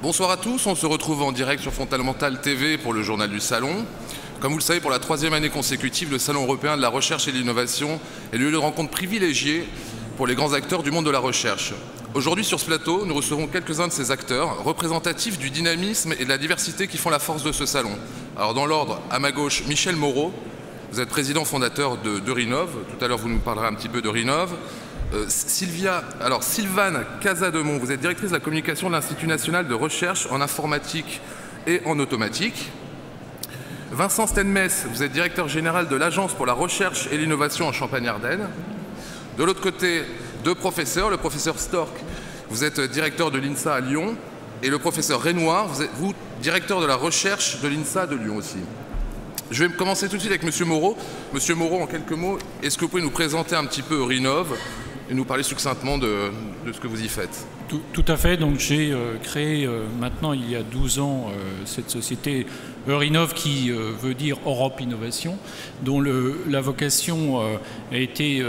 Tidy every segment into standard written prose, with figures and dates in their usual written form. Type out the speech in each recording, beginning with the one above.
Bonsoir à tous, on se retrouve en direct sur Fondamental TV pour le journal du Salon. Comme vous le savez, pour la troisième année consécutive, le Salon européen de la recherche et de l'innovation est le lieu de rencontre privilégié pour les grands acteurs du monde de la recherche. Aujourd'hui, sur ce plateau, nous recevons quelques-uns de ces acteurs, représentatifs du dynamisme et de la diversité qui font la force de ce salon. Alors, dans l'ordre, à ma gauche, Michel Moreau. Vous êtes président fondateur d'Eurinov. Tout à l'heure, vous nous parlerez un petit peu d'Eurinov. Sylvane Casademont, vous êtes directrice de la communication de l'Institut national de recherche en informatique et en automatique. Vincent Stenmès, vous êtes directeur général de l'Agence pour la recherche et l'innovation en Champagne-Ardenne. De l'autre côté, deux professeurs, le professeur Stork, vous êtes directeur de l'INSA à Lyon, et le professeur Renoir, vous êtes directeur de la recherche de l'INSA de Lyon aussi. Je vais commencer tout de suite avec Monsieur Moreau. Monsieur Moreau, en quelques mots, est-ce que vous pouvez nous présenter un petit peu Eurinov et nous parler succinctement de ce que vous y faites? Tout à fait. Donc j'ai créé maintenant il y a 12 ans cette société Eurinov qui veut dire Europe Innovation, dont la vocation a été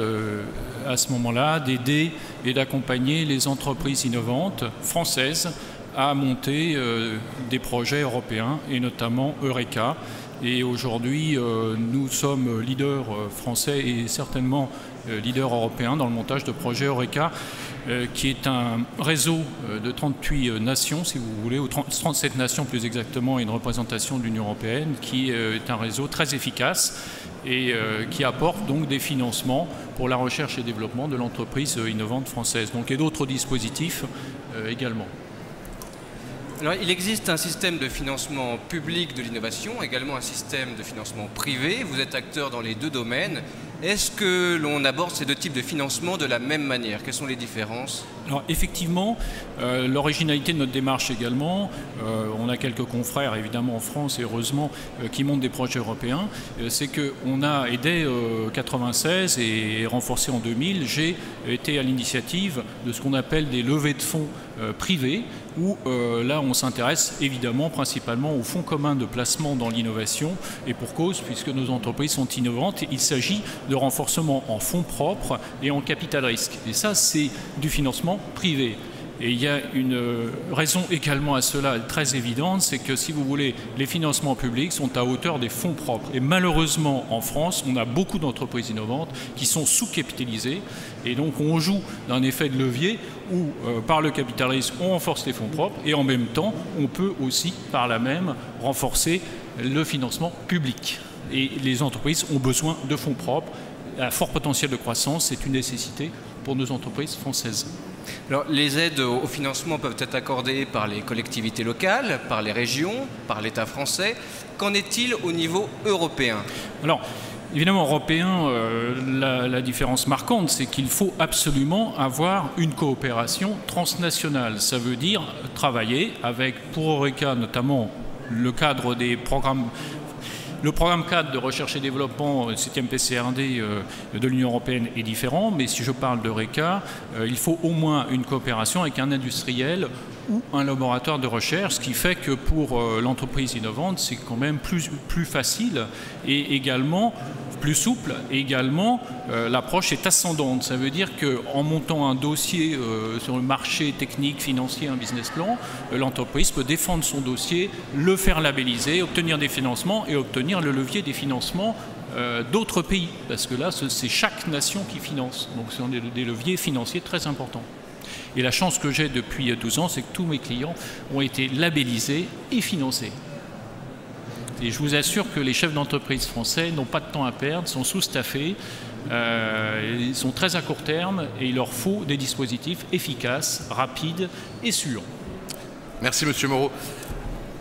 à ce moment-là d'aider et d'accompagner les entreprises innovantes françaises à monter des projets européens et notamment Eureka. Et aujourd'hui, nous sommes leaders français et certainement leaders européens dans le montage de projets Eureka, qui est un réseau de 38 nations, si vous voulez, ou 37 nations plus exactement, et une représentation de l'Union européenne, qui est un réseau très efficace et qui apporte donc des financements pour la recherche et développement de l'entreprise innovante française. Donc, et d'autres dispositifs également. Alors, il existe un système de financement public de l'innovation, également un système de financement privé. Vous êtes acteur dans les deux domaines. Est-ce que l'on aborde ces deux types de financement de la même manière? Quelles sont les différences? Alors effectivement, l'originalité de notre démarche également, on a quelques confrères évidemment en France et heureusement qui montent des projets européens, c'est qu'on a aidé 96 et renforcé en 2000, j'ai été à l'initiative de ce qu'on appelle des levées de fonds privés, où là on s'intéresse évidemment principalement aux fonds communs de placement dans l'innovation, et pour cause, puisque nos entreprises sont innovantes, il s'agit de renforcement en fonds propres et en capital risque. Et ça, c'est du financement privé. Et il y a une raison également à cela très évidente, c'est que si vous voulez, les financements publics sont à hauteur des fonds propres. Et malheureusement, en France, on a beaucoup d'entreprises innovantes qui sont sous-capitalisées. Et donc, on joue d'un effet de levier où, par le capital risque, on renforce les fonds propres et en même temps, on peut aussi, par là même, renforcer le financement public. Et les entreprises ont besoin de fonds propres. Un fort potentiel de croissance, c'est une nécessité pour nos entreprises françaises. Alors, les aides au financement peuvent être accordées par les collectivités locales, par les régions, par l'État français. Qu'en est-il au niveau européen? Alors, évidemment, européen, la différence marquante, c'est qu'il faut absolument avoir une coopération transnationale. Ça veut dire travailler avec, pour Eureka notamment, le cadre des programmes. Le programme cadre de recherche et développement 7e PCRD de l'Union européenne est différent, mais si je parle d'Eureka, il faut au moins une coopération avec un industriel ou un laboratoire de recherche, ce qui fait que pour l'entreprise innovante, c'est quand même plus facile et également plus souple. Et également, l'approche est ascendante. Ça veut dire qu'en montant un dossier sur le marché technique, financier, un business plan, l'entreprise peut défendre son dossier, le faire labelliser, obtenir des financements et obtenir le levier des financements d'autres pays. Parce que là, c'est chaque nation qui finance. Donc, ce sont des leviers financiers très importants. Et la chance que j'ai depuis 12 ans, c'est que tous mes clients ont été labellisés et financés. Et je vous assure que les chefs d'entreprise français n'ont pas de temps à perdre, sont sous-staffés, ils sont très à court terme et il leur faut des dispositifs efficaces, rapides et sûrs. Merci Monsieur Moreau.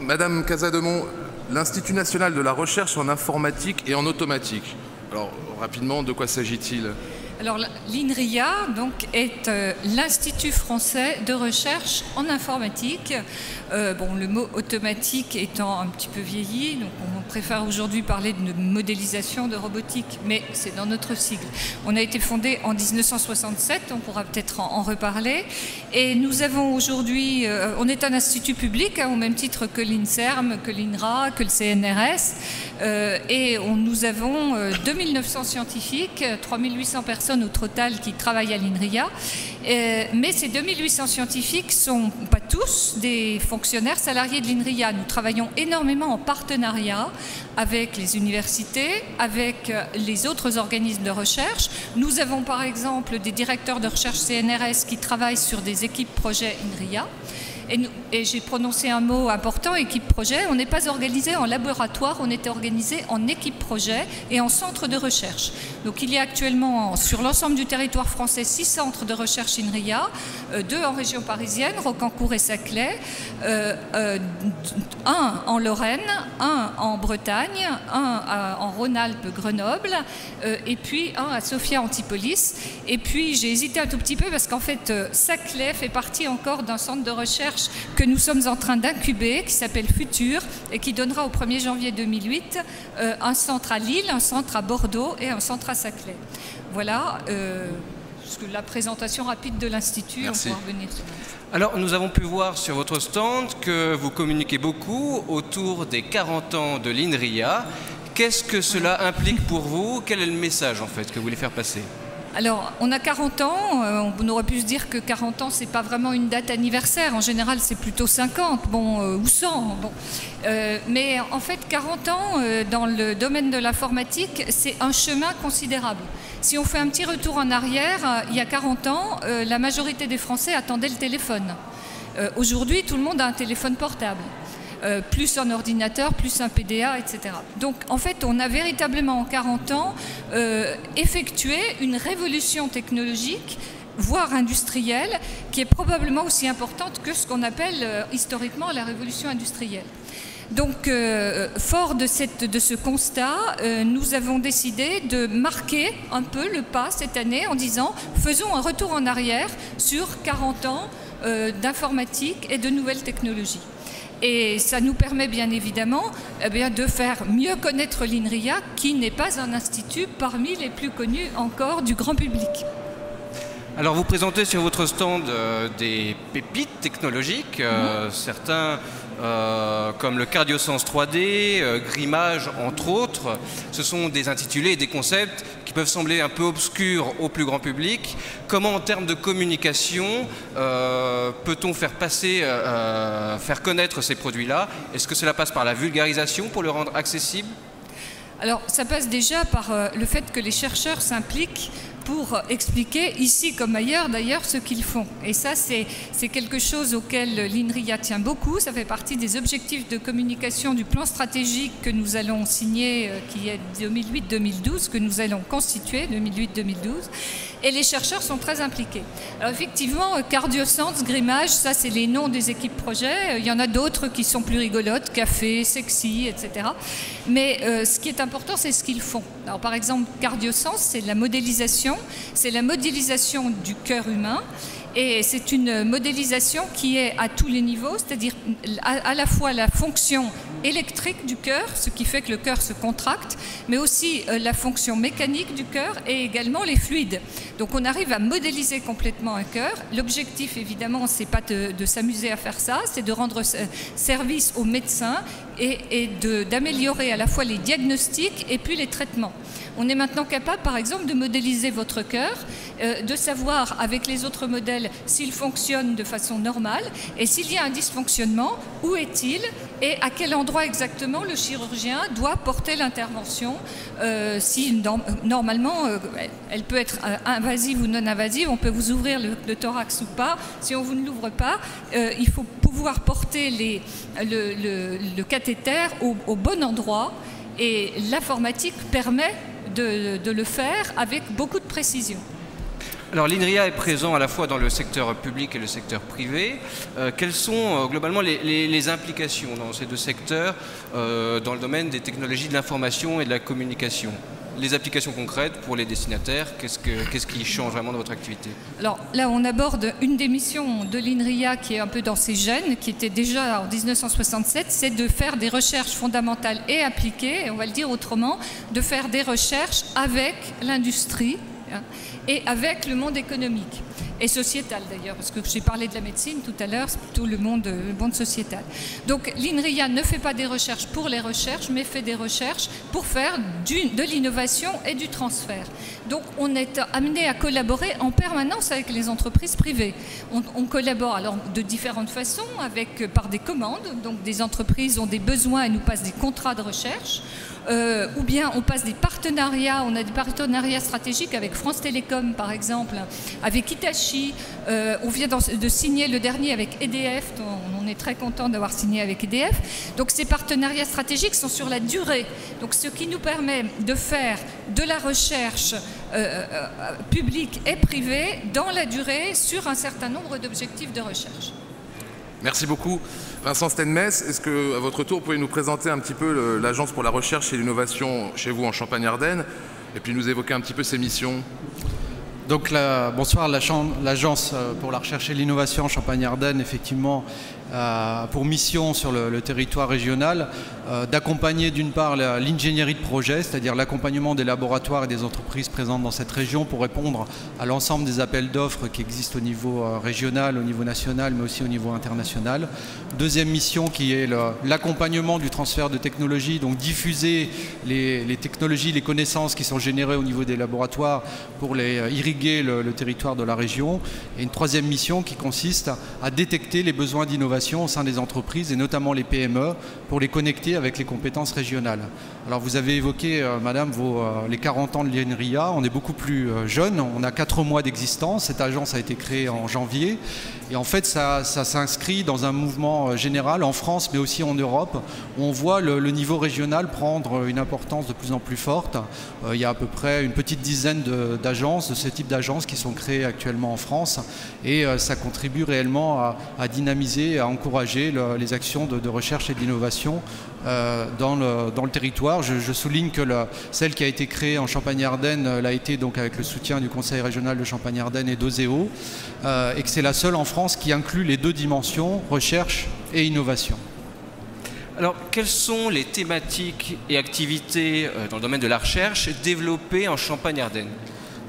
Madame Casademont, l'Institut national de la recherche en informatique et en automatique. Alors rapidement, de quoi s'agit-il? Alors l'INRIA est l'Institut français de recherche en informatique. Le mot automatique étant un petit peu vieilli, donc on préfère aujourd'hui parler de modélisation de robotique, mais c'est dans notre sigle. On a été fondé en 1967, on pourra peut-être en reparler. Et nous avons aujourd'hui, on est un institut public, au même titre que l'INSERM, que l'INRA, que le CNRS. Et nous avons 2900 scientifiques, 3800 personnes personnes au total qui travaillent à l'INRIA. Mais ces 2800 scientifiques ne sont pas tous des fonctionnaires salariés de l'INRIA. Nous travaillons énormément en partenariat avec les universités, avec les autres organismes de recherche. Nous avons par exemple des directeurs de recherche CNRS qui travaillent sur des équipes projets INRIA. Et j'ai prononcé un mot important, équipe projet. On n'est pas organisé en laboratoire, on est organisé en équipe projet et en centre de recherche. Donc il y a actuellement sur l'ensemble du territoire français 6 centres de recherche INRIA, 2 en région parisienne, Rocancourt et Saclay, 1 en Lorraine, 1 en Bretagne, 1 en Rhône-Alpes, Grenoble, et puis 1 à Sophia Antipolis. Et puis j'ai hésité un tout petit peu parce qu'en fait Saclay fait partie encore d'un centre de recherche que nous sommes en train d'incuber, qui s'appelle Futur, et qui donnera au 1er janvier 2008 un centre à Lille, un centre à Bordeaux et un centre à Saclay. Voilà la présentation rapide de l'Institut. On pourra revenir sur ça. Alors, nous avons pu voir sur votre stand que vous communiquez beaucoup autour des 40 ans de l'INRIA. Qu'est-ce que cela implique pour vous? Quel est le message, en fait, que vous voulez faire passer? Alors, on a 40 ans, on aurait pu se dire que 40 ans, c'est pas vraiment une date anniversaire. En général, c'est plutôt 50, ou 100. Bon. Mais en fait, 40 ans, dans le domaine de l'informatique, c'est un chemin considérable. Si on fait un petit retour en arrière, il y a 40 ans, la majorité des Français attendaient le téléphone. Aujourd'hui, tout le monde a un téléphone portable. Plus un ordinateur, plus un PDA, etc. Donc en fait, on a véritablement en 40 ans effectué une révolution technologique, voire industrielle, qui est probablement aussi importante que ce qu'on appelle historiquement la révolution industrielle. Donc, fort de ce constat, nous avons décidé de marquer un peu le pas cette année en disant « faisons un retour en arrière sur 40 ans d'informatique et de nouvelles technologies ». Et ça nous permet bien évidemment de faire mieux connaître l'INRIA, qui n'est pas un institut parmi les plus connus encore du grand public. Alors vous présentez sur votre stand des pépites technologiques, certains comme le CardioSense 3D, Grimage entre autres. Ce sont des intitulés et des concepts qui peuvent sembler un peu obscurs au plus grand public. Comment en termes de communication peut-on faire passer, faire connaître ces produits-là? Est-ce que cela passe par la vulgarisation pour le rendre accessible? Alors ça passe déjà par le fait que les chercheurs s'impliquent pour expliquer, ici comme ailleurs d'ailleurs, ce qu'ils font. Et ça, c'est quelque chose auquel l'INRIA tient beaucoup. Ça fait partie des objectifs de communication du plan stratégique que nous allons signer, qui est 2008-2012, que nous allons constituer, 2008-2012. Et les chercheurs sont très impliqués. Alors effectivement, CardioSense, Grimage, ça c'est les noms des équipes projet. Il y en a d'autres qui sont plus rigolotes, Café, Sexy, etc. Mais ce qui est important, c'est ce qu'ils font. Alors par exemple, CardioSense, c'est la modélisation du cœur humain. Et c'est une modélisation qui est à tous les niveaux, c'est-à-dire à la fois la fonction électrique du cœur, ce qui fait que le cœur se contracte, mais aussi la fonction mécanique du cœur et également les fluides. Donc on arrive à modéliser complètement un cœur. L'objectif, évidemment, c'est pas de s'amuser à faire ça, c'est de rendre service aux médecins et d'améliorer à la fois les diagnostics et puis les traitements. On est maintenant capable, par exemple, de modéliser votre cœur, de savoir avec les autres modèles s'il fonctionne de façon normale et s'il y a un dysfonctionnement, où est-il et à quel endroit exactement le chirurgien doit porter l'intervention. Si normalement, elle peut être invasive ou non invasive, on peut vous ouvrir le thorax ou pas. Si on vous ne l'ouvre pas, il faut pouvoir porter le cathéter au bon endroit et l'informatique permet de le faire avec beaucoup de précision. Alors l'INRIA est présent à la fois dans le secteur public et le secteur privé. Quelles sont globalement les implications dans ces deux secteurs dans le domaine des technologies de l'information et de la communication? Les applications concrètes pour les destinataires, qu'est-ce qui change vraiment dans votre activité? Alors là, on aborde une des missions de l'INRIA qui est un peu dans ses gènes, qui était déjà en 1967, c'est de faire des recherches fondamentales et appliquées, et on va le dire autrement, de faire des recherches avec l'industrie et avec le monde économique. et sociétal d'ailleurs, parce que j'ai parlé de la médecine tout à l'heure, c'est plutôt le monde sociétal. Donc l'INRIA ne fait pas des recherches pour les recherches, mais fait des recherches pour faire de l'innovation et du transfert. Donc on est amené à collaborer en permanence avec les entreprises privées. On collabore alors de différentes façons, par des commandes, donc des entreprises ont des besoins et nous passent des contrats de recherche. Ou bien on passe des partenariats, on a des partenariats stratégiques avec France Télécom par exemple, avec Hitachi, on vient de signer le dernier avec EDF, on est très content d'avoir signé avec EDF. Donc ces partenariats stratégiques sont sur la durée, donc ce qui nous permet de faire de la recherche publique et privée dans la durée sur un certain nombre d'objectifs de recherche. Merci beaucoup. Vincent Stenmès, est-ce que, à votre tour, vous pouvez nous présenter un petit peu l'Agence pour la recherche et l'innovation chez vous en Champagne-Ardenne, et puis nous évoquer un petit peu ses missions? Donc, bonsoir, l'Agence pour la recherche et l'innovation en Champagne-Ardenne, effectivement, pour mission sur le territoire régional, d'accompagner d'une part l'ingénierie de projet, c'est-à-dire l'accompagnement des laboratoires et des entreprises présentes dans cette région pour répondre à l'ensemble des appels d'offres qui existent au niveau régional, au niveau national, mais aussi au niveau international. Deuxième mission qui est l'accompagnement du transfert de technologies, donc diffuser les technologies, les connaissances qui sont générées au niveau des laboratoires pour irriguer le territoire de la région. Et une troisième mission qui consiste à détecter les besoins d'innovation au sein des entreprises et notamment les PME pour les connecter avec les compétences régionales. Alors vous avez évoqué, madame, les 40 ans de l'INRIA. On est beaucoup plus jeune, on a 4 mois d'existence. Cette agence a été créée en janvier et en fait ça s'inscrit dans un mouvement général en France mais aussi en Europe où on voit le niveau régional prendre une importance de plus en plus forte. Il y a à peu près une petite dizaine d'agences, de ce type d'agences qui sont créées actuellement en France et ça contribue réellement à dynamiser, à encourager les actions de recherche et d'innovation dans le territoire. Je souligne que celle qui a été créée en Champagne-Ardenne l'a été donc avec le soutien du Conseil régional de Champagne-Ardenne et d'Oseo et que c'est la seule en France qui inclut les deux dimensions, recherche et innovation. Alors, quelles sont les thématiques et activités dans le domaine de la recherche développées en Champagne-Ardenne?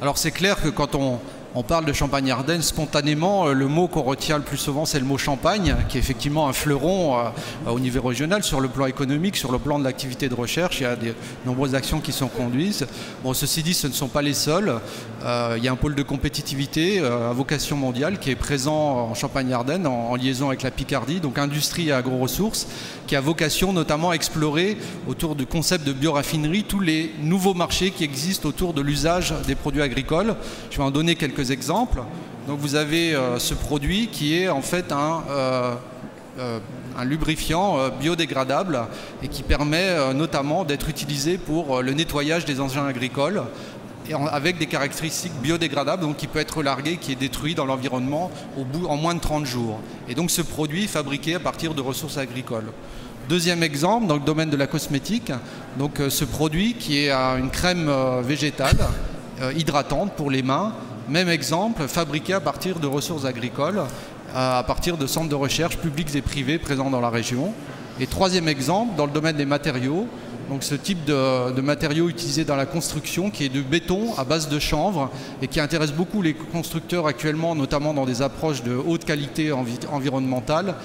Alors c'est clair que quand on parle de Champagne-Ardenne, spontanément, le mot qu'on retient le plus souvent, c'est le mot champagne, qui est effectivement un fleuron au niveau régional sur le plan économique, sur le plan de l'activité de recherche. Il y a de nombreuses actions qui sont conduites. Bon, ceci dit, ce ne sont pas les seuls. Il y a un pôle de compétitivité à vocation mondiale qui est présent en Champagne-Ardenne, en liaison avec la Picardie, donc industrie et agro-ressources, qui a vocation notamment à explorer autour du concept de bioraffinerie tous les nouveaux marchés qui existent autour de l'usage des produits agricoles. Je vais en donner quelques exemples. Donc vous avez ce produit qui est en fait un lubrifiant biodégradable et qui permet notamment d'être utilisé pour le nettoyage des engins agricoles et avec des caractéristiques biodégradables, donc qui peut être largué, qui est détruit dans l'environnement en moins de 30 jours. Et donc ce produit est fabriqué à partir de ressources agricoles. Deuxième exemple, dans le domaine de la cosmétique, donc ce produit qui est une crème végétale hydratante pour les mains. Même exemple, fabriqué à partir de ressources agricoles, à partir de centres de recherche publics et privés présents dans la région. Et troisième exemple, dans le domaine des matériaux, donc ce type de matériaux utilisés dans la construction qui est de béton à base de chanvre et qui intéresse beaucoup les constructeurs actuellement, notamment dans des approches de haute qualité environnementale,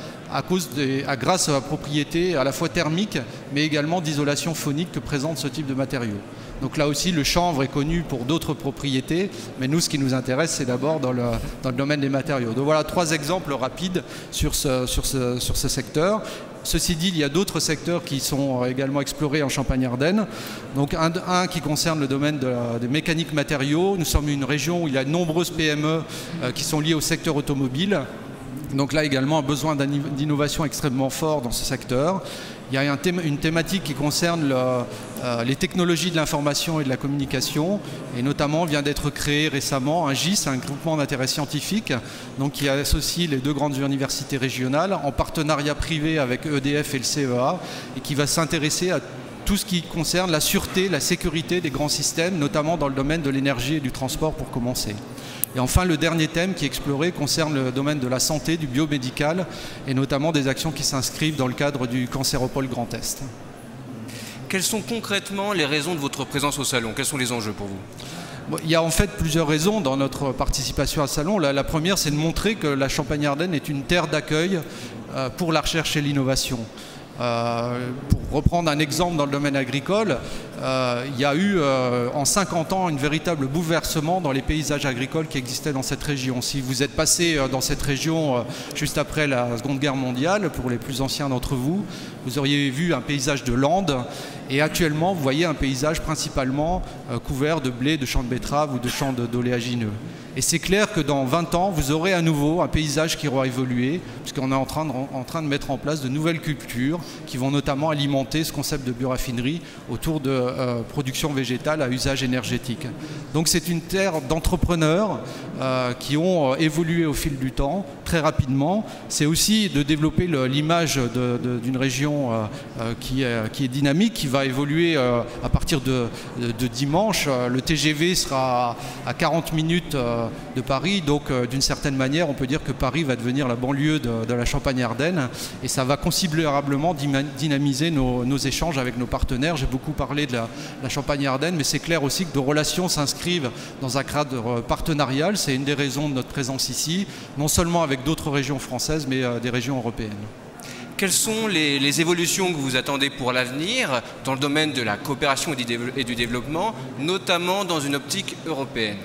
grâce à la propriété à la fois thermique mais également d'isolation phonique que présente ce type de matériaux. Donc là aussi, le chanvre est connu pour d'autres propriétés, mais nous, ce qui nous intéresse, c'est d'abord dans le domaine des matériaux. Donc voilà 3 exemples rapides sur ce secteur. Ceci dit, il y a d'autres secteurs qui sont également explorés en Champagne-Ardenne. Donc un qui concerne le domaine des mécaniques matériaux. Nous sommes une région où il y a de nombreuses PME qui sont liées au secteur automobile. Donc là également un besoin d'innovation extrêmement fort dans ce secteur. Il y a une thématique qui concerne les technologies de l'information et de la communication, et notamment vient d'être créé récemment un GIS, un groupement d'intérêt scientifique, donc qui associe les 2 grandes universités régionales en partenariat privé avec EDF et le CEA, et qui va s'intéresser à tout ce qui concerne la sûreté, la sécurité des grands systèmes, notamment dans le domaine de l'énergie et du transport pour commencer. Et enfin, le dernier thème qui est exploré concerne le domaine de la santé, du biomédical, et notamment des actions qui s'inscrivent dans le cadre du Cancéropole Grand Est. Quelles sont concrètement les raisons de votre présence au salon? Quels sont les enjeux pour vous? Il y a en fait plusieurs raisons dans notre participation à ce salon. La première, c'est de montrer que la Champagne-Ardenne est une terre d'accueil pour la recherche et l'innovation. Pour reprendre un exemple dans le domaine agricole, il y a eu en 50 ans un véritable bouleversement dans les paysages agricoles qui existaient dans cette région. Si vous êtes passé dans cette région juste après la Seconde Guerre mondiale, pour les plus anciens d'entre vous, vous auriez vu un paysage de landes, et actuellement vous voyez un paysage principalement couvert de blé, de champs de betteraves ou de champs d'oléagineux. Et c'est clair que dans 20 ans, vous aurez à nouveau un paysage qui aura évolué, puisqu'on est en train de mettre en place de nouvelles cultures qui vont notamment alimenter ce concept de bioraffinerie autour de production végétale à usage énergétique. Donc c'est une terre d'entrepreneurs qui ont évolué au fil du temps, très rapidement. C'est aussi de développer l'image d'une région qui est dynamique, qui va évoluer à partir de dimanche. Le TGV sera à 40 minutes de Paris, donc d'une certaine manière on peut dire que Paris va devenir la banlieue de la Champagne-Ardenne, et ça va considérablement dynamiser nos échanges avec nos partenaires. J'ai beaucoup parlé de la Champagne-Ardenne, mais c'est clair aussi que nos relations s'inscrivent dans un cadre partenarial. C'est une des raisons de notre présence ici, non seulement avec d'autres régions françaises, mais des régions européennes. Quelles sont les évolutions que vous attendez pour l'avenir dans le domaine de la coopération et du développement, notamment dans une optique européenne ?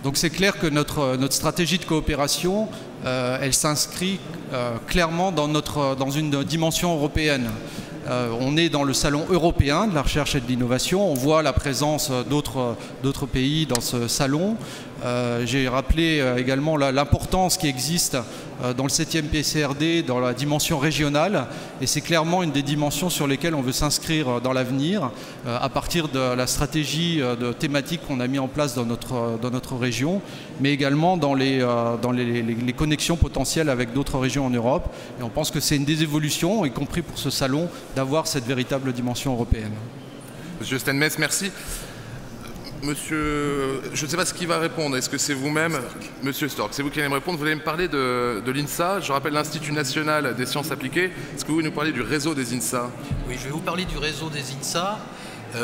Donc c'est clair que notre stratégie de coopération, elle s'inscrit clairement dans une dimension européenne. On est dans le salon européen de la recherche et de l'innovation. On voit la présence d'autres pays dans ce salon. J'ai rappelé également l'importance qui existe dans le 7e PCRD, dans la dimension régionale, et c'est clairement une des dimensions sur lesquelles on veut s'inscrire dans l'avenir, à partir de la stratégie de thématique qu'on a mis en place dans notre région, mais également dans les connexions potentielles avec d'autres régions en Europe. Et on pense que c'est une des évolutions, y compris pour ce salon, d'avoir cette véritable dimension européenne. Monsieur Stenmess, merci. Monsieur, je ne sais pas ce qui va répondre. Est-ce que c'est vous-même, Monsieur Stork? C'est vous qui allez me répondre. Vous allez me parler de l'INSA. Je rappelle l'Institut national des sciences appliquées. Est-ce que vous pouvez nous parler du réseau des INSA? Oui, je vais vous parler du réseau des INSA,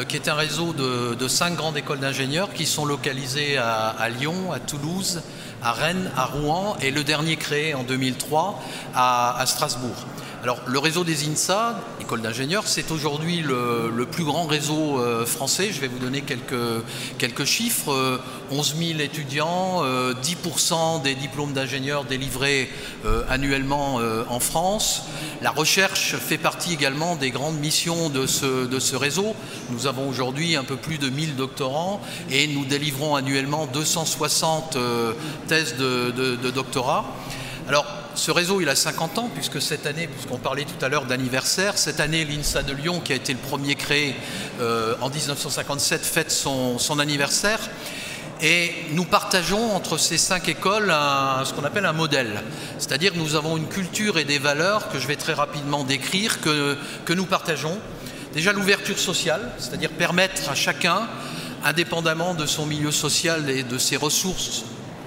qui est un réseau de 5 grandes écoles d'ingénieurs qui sont localisées à Lyon, à Toulouse, à Rennes, à Rouen, et le dernier créé en 2003 à Strasbourg. Alors, le réseau des INSA, école d'ingénieurs, c'est aujourd'hui le plus grand réseau français. Je vais vous donner quelques chiffres. 11 000 étudiants, 10% des diplômes d'ingénieurs délivrés annuellement en France. La recherche fait partie également des grandes missions de ce réseau. Nous avons aujourd'hui un peu plus de 1000 doctorants et nous délivrons annuellement 260 thèses de doctorat. Alors, ce réseau, il a 50 ans, puisque cette année, puisqu'on parlait tout à l'heure d'anniversaire, cette année, l'INSA de Lyon, qui a été le premier créé en 1957, fête son anniversaire. Et nous partageons entre ces 5 écoles ce qu'on appelle un modèle. C'est-à-dire que nous avons une culture et des valeurs que je vais très rapidement décrire, que nous partageons. Déjà, l'ouverture sociale, c'est-à-dire permettre à chacun, indépendamment de son milieu social et de ses ressources,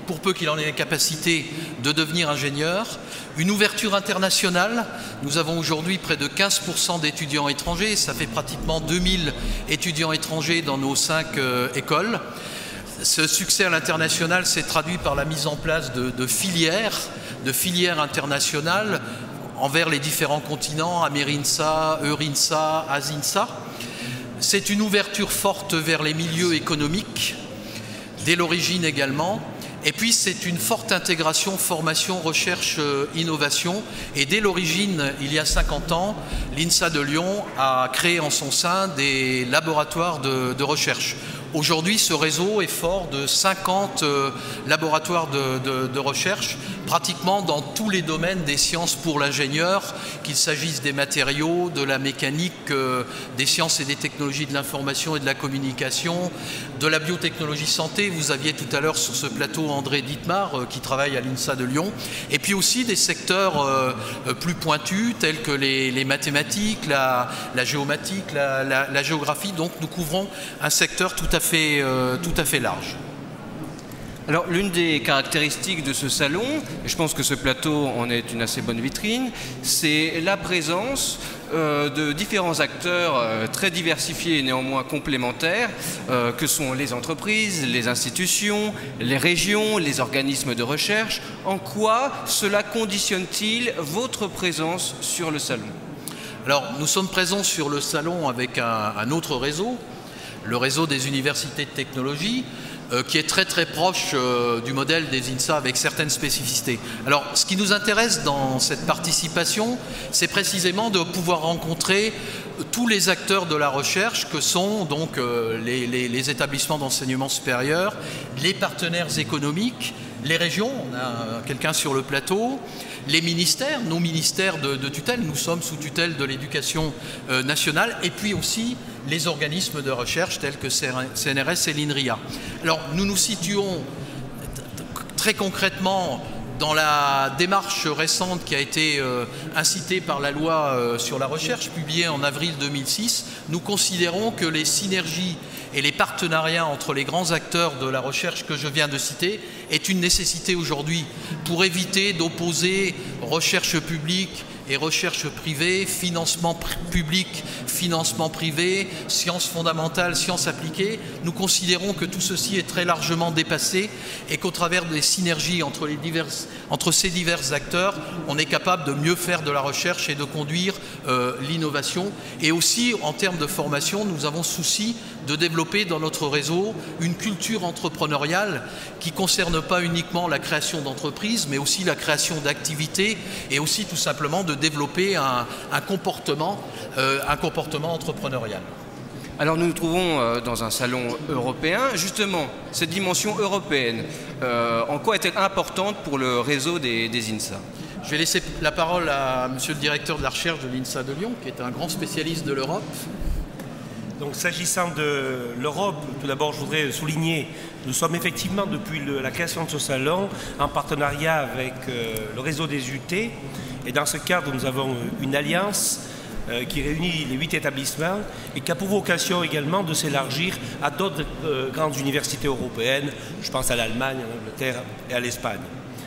pour peu qu'il en ait la capacité de devenir ingénieur. Une ouverture internationale, nous avons aujourd'hui près de 15% d'étudiants étrangers, ça fait pratiquement 2000 étudiants étrangers dans nos 5 écoles. Ce succès à l'international s'est traduit par la mise en place de filières internationales envers les différents continents, Amérinsa, Eurinsa, Asinsa. C'est une ouverture forte vers les milieux économiques, dès l'origine également. Et puis c'est une forte intégration formation, recherche, innovation. Et dès l'origine, il y a 50 ans, l'INSA de Lyon a créé en son sein des laboratoires de recherche. Aujourd'hui, ce réseau est fort de 50 laboratoires de recherche, pratiquement dans tous les domaines des sciences pour l'ingénieur, qu'il s'agisse des matériaux, de la mécanique, des sciences et des technologies de l'information et de la communication, de la biotechnologie santé. Vous aviez tout à l'heure sur ce plateau André Dittmar qui travaille à l'INSA de Lyon, et puis aussi des secteurs plus pointus tels que les mathématiques, la géomatique, la géographie. Donc nous couvrons un secteur tout à fait large. Alors, l'une des caractéristiques de ce salon, et je pense que ce plateau en est une assez bonne vitrine, c'est la présence de différents acteurs très diversifiés et néanmoins complémentaires, que sont les entreprises, les institutions, les régions, les organismes de recherche. En quoi cela conditionne-t-il votre présence sur le salon? Alors, nous sommes présents sur le salon avec un autre réseau, le réseau des universités de technologie, qui est très très proche du modèle des INSA avec certaines spécificités. Alors, ce qui nous intéresse dans cette participation, c'est précisément de pouvoir rencontrer tous les acteurs de la recherche que sont donc les établissements d'enseignement supérieur, les partenaires économiques, les régions, on a quelqu'un sur le plateau, les ministères, nos ministères de tutelle, nous sommes sous tutelle de l'éducation nationale, et puis aussi les organismes de recherche tels que CNRS et l'INRIA. Alors nous nous situons très concrètement dans la démarche récente qui a été incitée par la loi sur la recherche, publiée en avril 2006. Nous considérons que les synergies et les partenariats entre les grands acteurs de la recherche que je viens de citer est une nécessité aujourd'hui pour éviter d'opposer recherche publique et recherche privée, financement public, financement privé, sciences fondamentales, sciences appliquées. Nous considérons que tout ceci est très largement dépassé et qu'au travers des synergies entre ces divers acteurs, on est capable de mieux faire de la recherche et de conduire l'innovation. Et aussi, en termes de formation, nous avons souci de développer dans notre réseau une culture entrepreneuriale qui ne concerne pas uniquement la création d'entreprises, mais aussi la création d'activités et aussi tout simplement de développer un comportement entrepreneurial. Alors nous nous trouvons dans un salon européen. Justement, cette dimension européenne, en quoi est-elle importante pour le réseau des INSA? Je vais laisser la parole à monsieur le directeur de la recherche de l'INSA de Lyon, qui est un grand spécialiste de l'Europe. Donc s'agissant de l'Europe, tout d'abord je voudrais souligner, nous sommes effectivement depuis la création de ce salon en partenariat avec le réseau des UT, et dans ce cadre nous avons une alliance qui réunit les 8 établissements et qui a pour vocation également de s'élargir à d'autres grandes universités européennes, je pense à l'Allemagne, à l'Angleterre et à l'Espagne.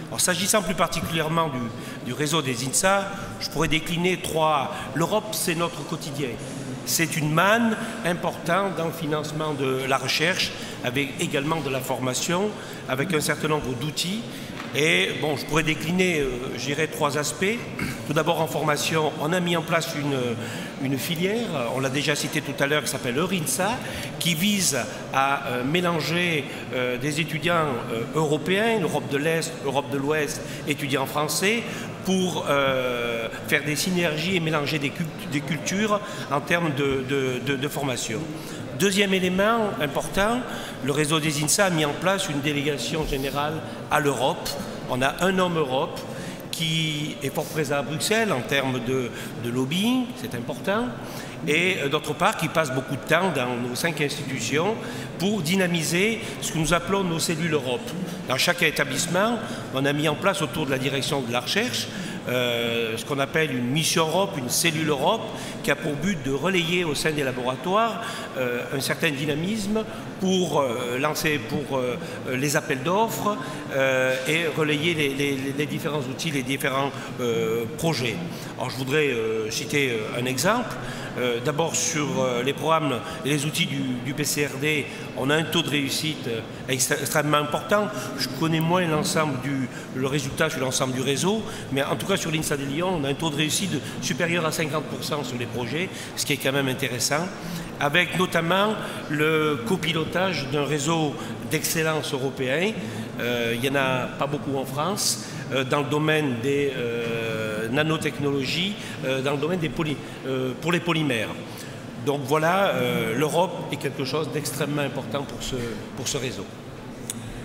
Alors s'agissant plus particulièrement du réseau des INSA, je pourrais décliner 3. L'Europe, c'est notre quotidien. C'est une manne importante dans le financement de la recherche, avec également de la formation, avec un certain nombre d'outils. Et bon, je pourrais décliner, je dirais, 3 aspects. Tout d'abord, en formation, on a mis en place une filière, on l'a déjà cité tout à l'heure, qui s'appelle EURINSA, qui vise à mélanger des étudiants européens, Europe de l'Est, Europe de l'Ouest, étudiants français, pour faire des synergies et mélanger des cultures en termes de formation. Deuxième élément important, le réseau des INSA a mis en place une délégation générale à l'Europe. On a un homme Europe qui est fort présent à Bruxelles en termes de lobbying, c'est important, et d'autre part qui passe beaucoup de temps dans nos 5 institutions pour dynamiser ce que nous appelons nos cellules Europe. Dans chaque établissement, on a mis en place autour de la direction de la recherche ce qu'on appelle une mission Europe, une cellule Europe, qui a pour but de relayer au sein des laboratoires un certain dynamisme pour lancer les appels d'offres et relayer les différents outils, les différents projets. Alors je voudrais citer un exemple. D'abord sur les programmes et les outils du PCRD, on a un taux de réussite extrêmement important. Je connais moins le résultat sur l'ensemble du réseau, mais en tout cas sur l'INSA de Lyon, on a un taux de réussite supérieur à 50% sur les projets, ce qui est quand même intéressant, avec notamment le copilotage d'un réseau d'excellence européen. Il n'y en a pas beaucoup en France, dans le domaine des nanotechnologies, dans le domaine pour les polymères. Donc voilà, l'Europe est quelque chose d'extrêmement important pour ce réseau.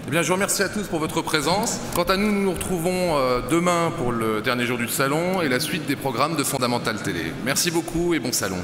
Eh bien, je vous remercie à tous pour votre présence. Quant à nous, nous nous retrouvons demain pour le dernier jour du salon et la suite des programmes de Fondamental Télé. Merci beaucoup et bon salon.